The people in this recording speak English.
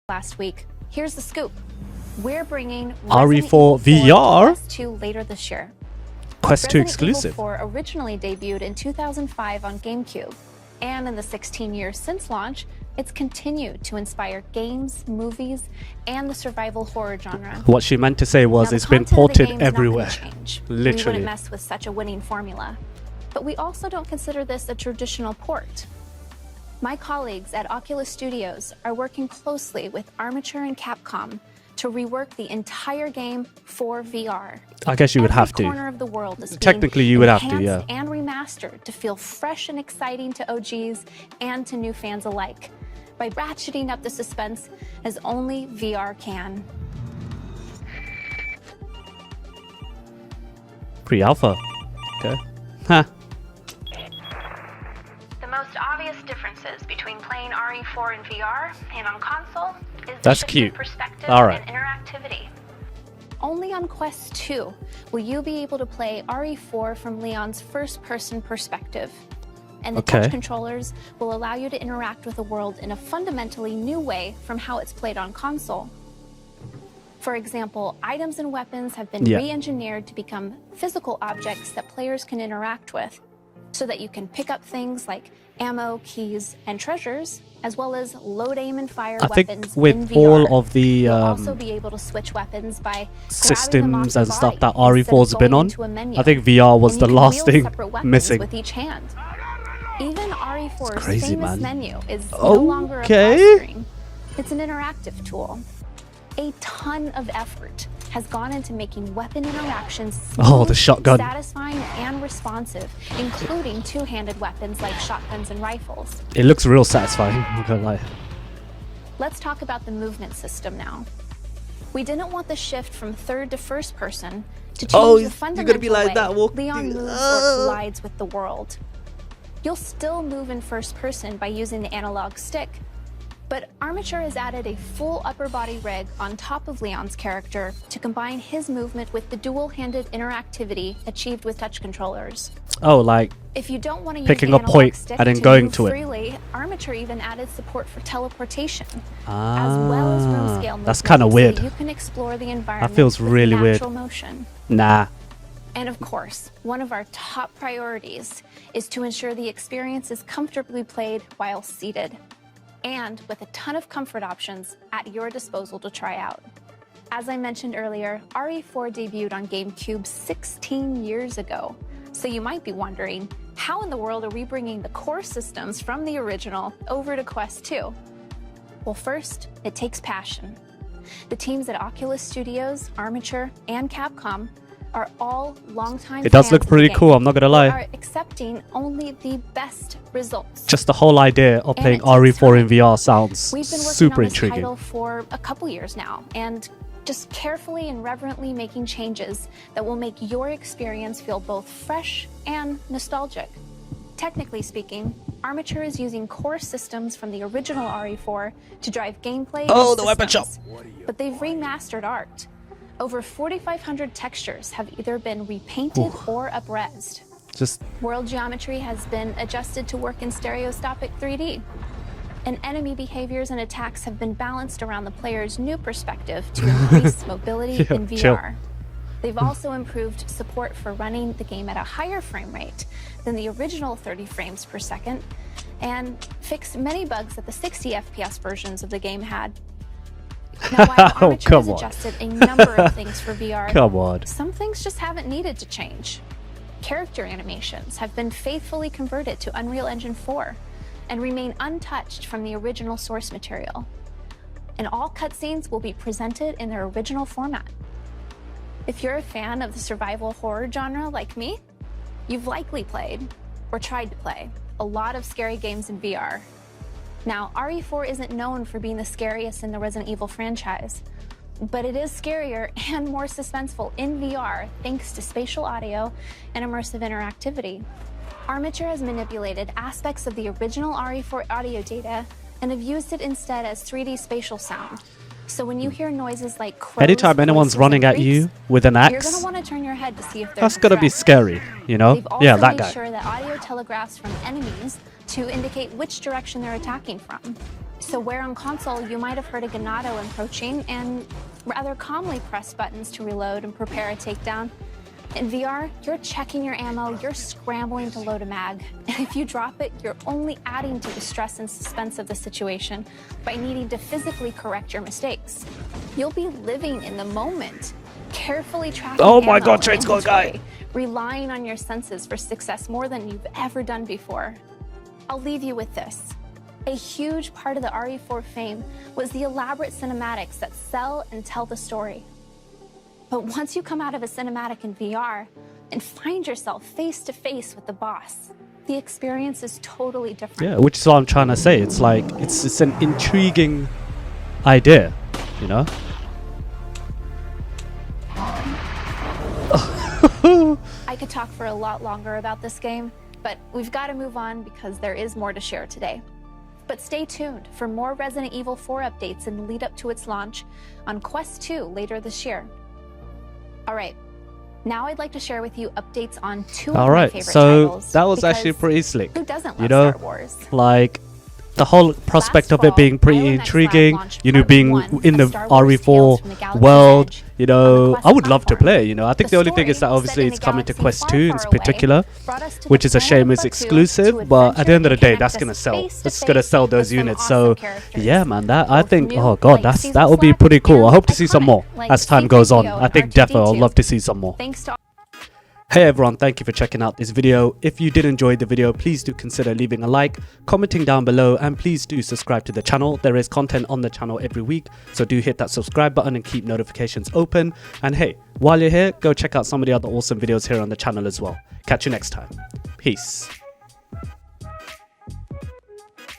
last week. Here's the scoop. We're bringing RE4 VR Quest 2 later this year. Quest 2 Resident exclusive. Evil 4 originally debuted in 2005 on GameCube, and in the 16 years since launch, it's continued to inspire games, movies, and the survival horror genre. What she meant to say was it's been ported everywhere. Literally. We wouldn't mess with such a winning formula. But we also don't consider this a traditional port. My colleagues at Oculus Studios are working closely with Armature and Capcom to rework the entire game for VR. I guess you would have to. Every corner of the world is Technically, you would have to, yeah. And remastered to feel fresh and exciting to OGs and to new fans alike, by ratcheting up the suspense as only VR can. Pre-alpha. Okay. Huh. The most obvious differences between playing RE4 in VR and on console is That's the cute. Perspective Alright. and interactivity. Only on Quest 2 will you be able to play RE4 from Leon's first-person perspective. And the touch controllers will allow you to interact with the world in a fundamentally new way from how it's played on console. For example, items and weapons have been re-engineered to become physical objects that players can interact with, so that you can pick up things like ammo, keys, and treasures, as well as load, aim, and fire weapons with in VR. all of the You'll also be able to switch weapons by systems and stuff that RE4's been on. I think VR was the last thing missing. With each hand. Even RE4's crazy, famous man. menu is no longer a pause screen. It's an interactive tool. A ton of effort has gone into making weapon interactions smooth, the shotgun. satisfying, and responsive, including two-handed weapons like shotguns and rifles. It looks real satisfying, I'm not gonna lie. Let's talk about the movement system now. We didn't want the shift from third to first person to change the fundamental way Leon moves or collides with the world. You'll still move in first person by using the analog stick, but Armature has added a full upper body rig on top of Leon's character to combine his movement with the dual-handed interactivity achieved with touch controllers. Oh, like if you don't want to picking use a point and then going to it. Freely, Armature even added support for teleportation, as well as room scale movement. That's kind of weird. So you can explore the environment That feels really weird. Motion. Nah. And of course, one of our top priorities is to ensure the experience is comfortably played while seated, and with a ton of comfort options at your disposal to try out. As I mentioned earlier, RE4 debuted on GameCube 16 years ago. So you might be wondering, how in the world are we bringing the core systems from the original over to Quest 2? Well, first, it takes passion. The teams at Oculus Studios, Armature, and Capcom are all longtime It does look pretty cool, I'm not gonna lie. They are accepting only the best results. Just the whole idea of playing RE4 in VR sounds super intriguing. We've been working on this title for a couple years now, and just carefully and reverently making changes that will make your experience feel both fresh and nostalgic. Technically speaking, Armature is using core systems from the original RE4 to drive gameplay. The weapon shop. But they've remastered art. Over 4,500 textures have either been repainted or up-resed. World geometry has been adjusted to work in stereoscopic 3D. And enemy behaviors and attacks have been balanced around the player's new perspective to increase mobility in VR. They've also improved support for running the game at a higher frame rate than the original 30 frames per second, and fixed many bugs that the 60 FPS versions of the game had. Now, while Armature has adjusted a number of things for VR, some things just haven't needed to change. Character animations have been faithfully converted to Unreal Engine 4 and remain untouched from the original source material. And all cutscenes will be presented in their original format. If you're a fan of the survival horror genre like me, you've likely played, or tried to play, a lot of scary games in VR. Now, RE4 isn't known for being the scariest in the Resident Evil franchise, but it is scarier and more suspenseful in VR thanks to spatial audio and immersive interactivity. Armature has manipulated aspects of the original RE4 audio data and have used it instead as 3D spatial sound. So when you hear noises like crows, anytime anyone's running at you with an axe, you're going to want to turn your head to see if that's going to be scary, you know? Yeah, that guy. They've also made sure that audio telegraphs from enemies to indicate which direction they're attacking from. So where on console you might have heard a Ganado approaching and rather calmly press buttons to reload and prepare a takedown, in VR, you're checking your ammo, you're scrambling to load a mag. And if you drop it, you're only adding to the stress and suspense of the situation by needing to physically correct your mistakes. You'll be living in the moment, carefully tracking oh my ammo god, and Trade Squad guy! Relying on your senses for success more than you've ever done before. I'll leave you with this. A huge part of the RE4 fame was the elaborate cinematics that sell and tell the story. But once you come out of a cinematic in VR and find yourself face to face with the boss, the experience is totally different. Yeah, which is what I'm trying to say. It's like, it's an intriguing idea, you know? I could talk for a lot longer about this game, but we've got to move on because there is more to share today. But stay tuned for more Resident Evil 4 updates in the lead up to its launch on Quest 2 later this year. All right, now I'd like to share with you updates on two of my favorite titles. That was actually pretty slick. Who doesn't love Star Wars? Like the whole prospect of it being pretty intriguing, you know, being in the RE4 world, you know, I would love to play, you know. I think the only thing is that obviously it's coming to Quest 2 in particular, which is a shame it's exclusive, but at the end of the day, that's gonna sell. It's gonna sell those units. So yeah, man, that I think, oh god, that would be pretty cool. I hope to see some more as time goes on. I think definitely I'd love to see some more. Hey everyone, thank you for checking out this video. If you did enjoy the video, please do consider leaving a like, commenting down below, and please do subscribe to the channel. There is content on the channel every week, so do hit that subscribe button and keep notifications open. And hey, while you're here, go check out some of the other awesome videos here on the channel as well. Catch you next time. Peace.